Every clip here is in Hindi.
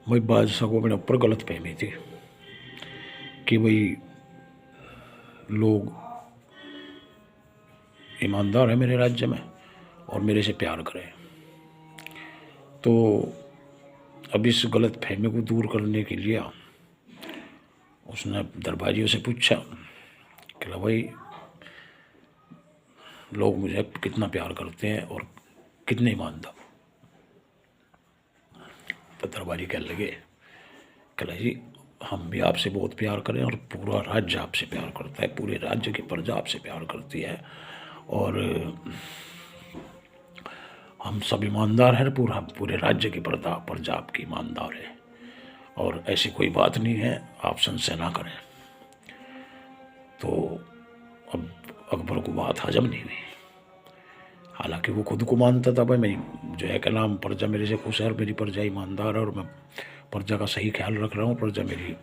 भाई बादशाह को अपने ऊपर गलत फहमी थी कि भाई लोग ईमानदार है मेरे राज्य में और मेरे से प्यार करें। तो अब इस गलत फहमी को दूर करने के लिए उसने दरबारियों से पूछा कि भाई लोग मुझे कितना प्यार करते हैं और कितने ईमानदार। तो दरबारी कहने लगे कला जी हम भी आपसे बहुत प्यार करें और पूरा राज्य आपसे प्यार करता है, पूरे राज्य की प्रजा आपसे प्यार करती है और हम सब ईमानदार हैं, पूरे राज्य की प्रजा आपकी ईमानदार है और ऐसी कोई बात नहीं है, आप संशय ना करें। तो अब अकबर को बात हजम नहीं हुई। हालांकि वो खुद को मानता था भाई मैं जो है क्या नाम प्रजा मेरे से खुश है और मेरी प्रजा ईमानदार है और मैं प्रजा का सही ख्याल रख रहा हूँ, प्रजा मेरी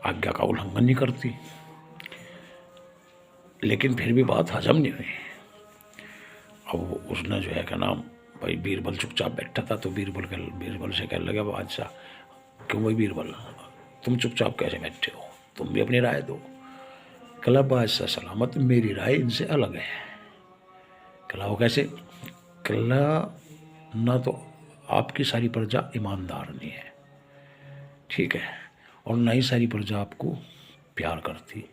आज्ञा का उल्लंघन नहीं करती, लेकिन फिर भी बात हजम नहीं हुई। अब उसने जो है क्या नाम भाई बीरबल चुपचाप बैठा था तो बीरबल से कहने लगा बादशाह क्यों भाई बीरबल तुम चुपचाप कैसे बैठे हो, तुम भी अपनी राय दो। कला बादशाह सलामत मेरी राय इनसे अलग है। कला वो कैसे? कला ना तो आपकी सारी प्रजा ईमानदार नहीं है, ठीक है, और ना ही सारी प्रजा आपको प्यार करती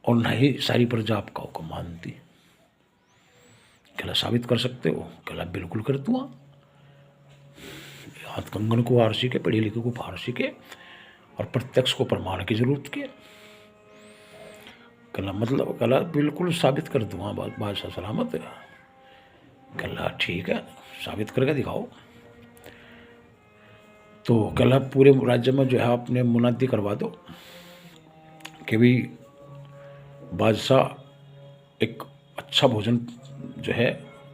और ना ही सारी प्रजा आपका हुक्म मानती। कला साबित कर सकते हो? कला बिल्कुल कर दूँगा। हाथ कंगन को आरसी के, पढ़े लिखे को फारसी के और प्रत्यक्ष को प्रमाण की जरूरत के। कला मतलब कला बिल्कुल साबित कर दूंगा बादशाह सलामत। कला ठीक है साबित करके दिखाओ। तो कला पूरे राज्य में जो है आपने मुनादी करवा दो कि भाई बादशाह एक अच्छा भोजन जो है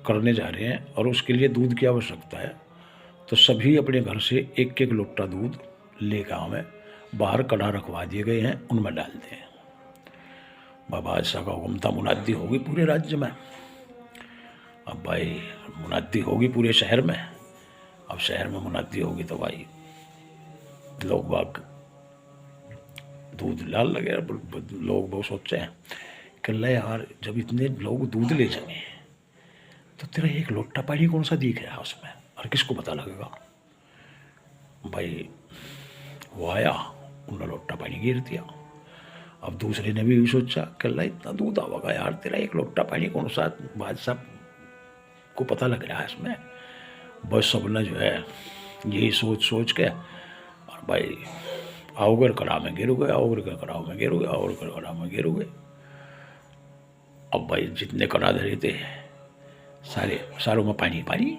करने जा रहे हैं और उसके लिए दूध की आवश्यकता है, तो सभी अपने घर से एक एक लोटा दूध लेकर आवें, बाहर कड़ा रखवा दिए गए हैं उनमें डाल दें। बादशाह का हुक्म था, मुनादी होगी पूरे राज्य में। अब भाई मुनादी होगी पूरे शहर में, अब शहर में मुनादी होगी तो भाई लोग बाग दूध लाल लगे। लोग बहुत सोचे हैं कि ले यार जब इतने लोग दूध ले जाएंगे तो तेरा एक लोटा पानी कौन सा दिख रहा है उसमें और किसको पता लगेगा। भाई वो आया, उन्होंने लोटा पानी गिर दिया। अब दूसरे ने भी सोचा कि अल्लाह इतना दूध आवेगा यार, तेरा एक लोटा पानी कौन सा बादशाह को पता लग रहा है इसमें। बस सब ने जो है यही सोच के और भाई आओगर कड़ा में गिर गए, आओगर कड़ा में गिर गए, आओगर कड़ा में गिर गए। अब भाई जितने कड़ा धरे थे सारों में पानी पानी।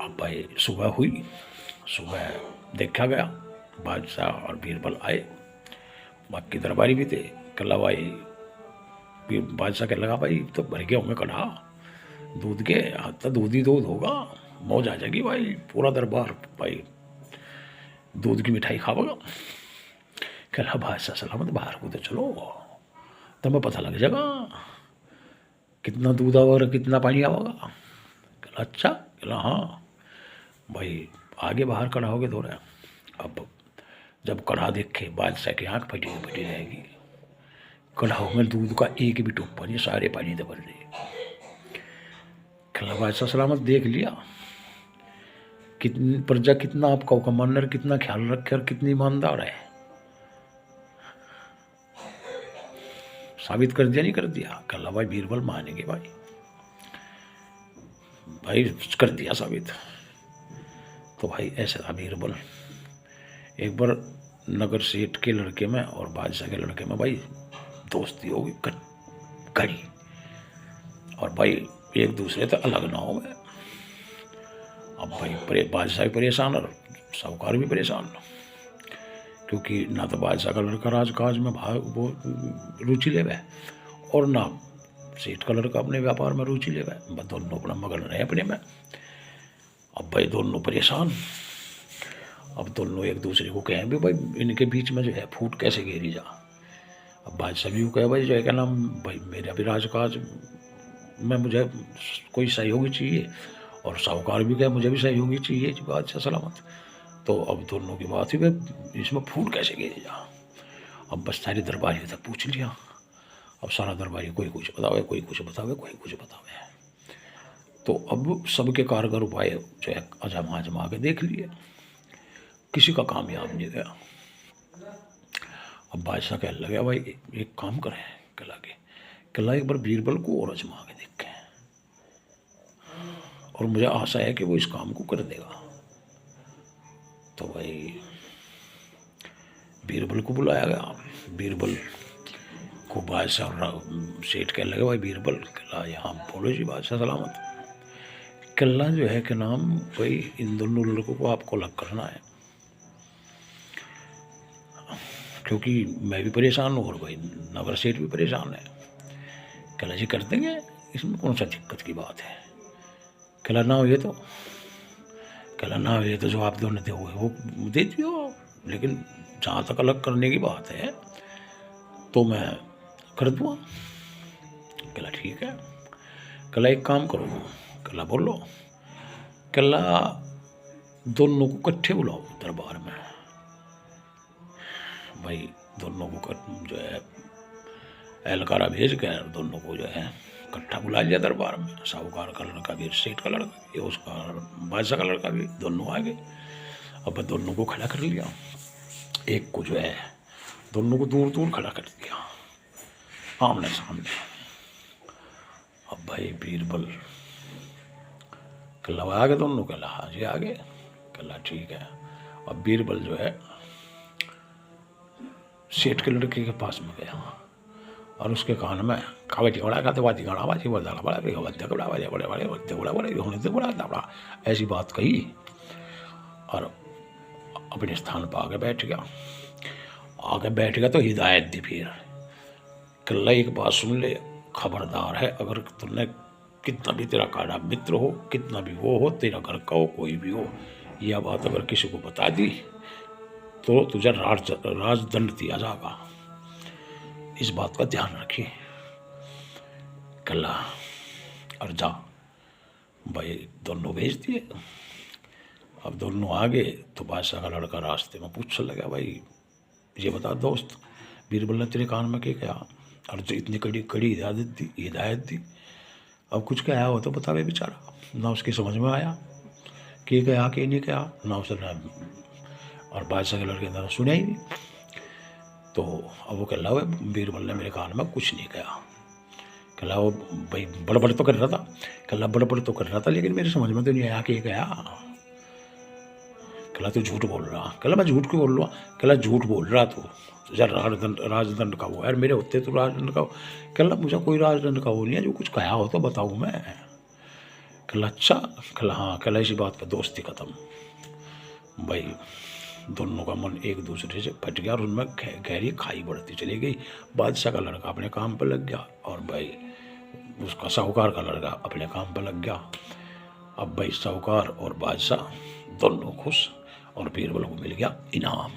अब भाई सुबह हुई, सुबह देखा गया बादशाह और बीरबल आए, बाकी दरबारी भी थे। कल्ला भाई बादशाह कहने लगा भाई तो भर के होंगे कड़ा दूध के, तो दूध ही दूध होगा, मौज आ जाएगी भाई, पूरा दरबार भाई दूध की मिठाई खाओगा। कहला बादशाह सलामत बाहर को तो चलो तुम्हें पता लग जाएगा कितना दूध आवा और कितना पानी आवेगा। कहला अच्छा, कहला हाँ भाई आगे बाहर कड़ा होगे तो रहा। अब जब कड़ा देखे बादशाह की आँख फटी फटी रहेगी। कड़ाओं में दूध का एक भी टुप्पा नहीं, सारे पानी दबल रहे। कहला बादशाह सलामत देख लिया कितनी प्रजा कितना आपका हुक्म मान रहा, कितना ख्याल रखे और कितनी ईमानदार है। साबित कर दिया नहीं कर दिया? कहला भाई बीरबल मानेंगे भाई, भाई कर दिया साबित। तो भाई ऐसा था बीरबल। एक बार नगर सेठ के लड़के में और बादशाह के लड़के में भाई दोस्ती होगी कड़ी, और भाई एक दूसरे तो अलग ना हो गए। अब भाई बादशाह भी परेशान और साहूकार भी परेशान, क्योंकि ना तो बादशाह का लड़का राजकाज में वो रुचि ले गए और ना सेठ का लड़का अपने व्यापार में रुचि ले गए, दोनों अपना मगन रहे अपने में। अब भाई दोनों परेशान। अब दोनों एक दूसरे को कहें भी भाई इनके बीच में जो है फूट कैसे घेरी जा। अब बादशाह भी कहे भाई जो है क्या नाम भाई मेरा भी राजकाज में मुझे कोई सहयोगी चाहिए, और साहूकार भी कहे मुझे भी सहयोगी चाहिए जी बादशाह सलामत। तो अब दोनों की बात हुई, भाई इसमें फूट कैसे गिरे जा। अब बस सारी दरबारी तक पूछ लिया। अब सारा दरबारी कोई कुछ बतावे, कोई कुछ बतावे, कोई कुछ बतावे। तो अब सबके कारगर उपाय जो है आजमा आजमा के देख लिए, किसी का कामयाब नहीं गया। अब बादशाह कहने लगे भाई एक काम करें, कला एक बार बीरबल को और आजमा के देखें, और मुझे आशा है कि वो इस काम को कर देगा। तो भाई बीरबल को बुलाया गया। बीरबल को बादशाह सेठ कहने लगे भाई बीरबल कला यहाँ बोलो जी बादशाह सलामत। कला जो है कि नाम भाई इन दोनों लड़कों को आपको अलग करना है, क्योंकि मैं भी परेशान हूँ और भाई नगर सेठ भी परेशान है। कला जी कर देंगे, इसमें कौन सा दिक्कत की बात है। कला ना हुए तो जो आप दोनों दे हुए वो दे दियो, लेकिन जहाँ तक अलग करने की बात है तो मैं कर दूँगा। कला ठीक है। कला एक काम करो, कला बोलो, कला दोनों को इकट्ठे बुलाओ दरबार में। भाई दोनों को जो है एहलकारा भेज कर दोनों को जो है इकट्ठा बुला लिया दरबार में। साहूकार का लड़का भी, सेठ का लड़का भी, उसका बादशाह का लड़का भी, दोनों आ गए। अब दोनों को खड़ा कर लिया, एक को जो है दोनों को दूर दूर खड़ा कर दिया आमने सामने। अब भाई बीरबल कला आ गए दोनों, कला हाँ जी आ गए, कला ठीक है। अब बीरबल जो है सेठ के लड़के के पास में गया और उसके कान में ऐसी बात कही और अपने स्थान पर आके बैठ गया। तो हिदायत दी फिर, कल्ला एक बात सुन ले, खबरदार है अगर तुमने कितना भी तेरा काड़ा मित्र हो, कितना भी वो हो, तेरा घर का हो, कोई भी हो, यह बात अगर किसी को बता दी तो तुझे राजदंड दिया जाएगा, इस बात का ध्यान रखिए। कल्ला और जा भाई दोनों भेज दिए। अब दोनों आ गए तो बादशाह का लड़का रास्ते में पूछने लगा भाई ये बता दोस्त, बीरबल ने तेरे कान में क्या कहा और जो इतनी कड़ी हिदायत दी, अब कुछ कहा हो तो बतावे बेचारा। ना उसकी समझ में आया कि कहा कि नहीं कहा, ना उसने और बादशाह के लड़के ने सुना ही नहीं। तो अब वो कह रहा है बीरबल ने मेरे कान में कुछ नहीं कहा। कह वो भाई बड़बड़ तो कर रहा था, बड़बड़ तो कर रहा था, लेकिन मेरी समझ में तो नहीं आया कि कहा। कला तू झूठ बोल रहा। कला मैं झूठ क्यों बोल रहा। कला झूठ बोल रहा तू यार, राजदंड का वो यार, मेरे होते तो राजदंड का। कला मुझे कोई राजदंड का वो नहीं है, जो कुछ कहा हो तो बताऊँ मैं। कला अच्छा, कला हाँ, कला इसी बात पर दोस्ती खत्म। भाई दोनों का मन एक दूसरे से फट गया और उनमें गहरी खाई बढ़ती चली गई। बादशाह का लड़का अपने काम पर लग गया और भाई उसका साहूकार का लड़का अपने काम पर लग गया। अब भाई साहूकार और बादशाह दोनों खुश और बीरबल को मिल गया इनाम।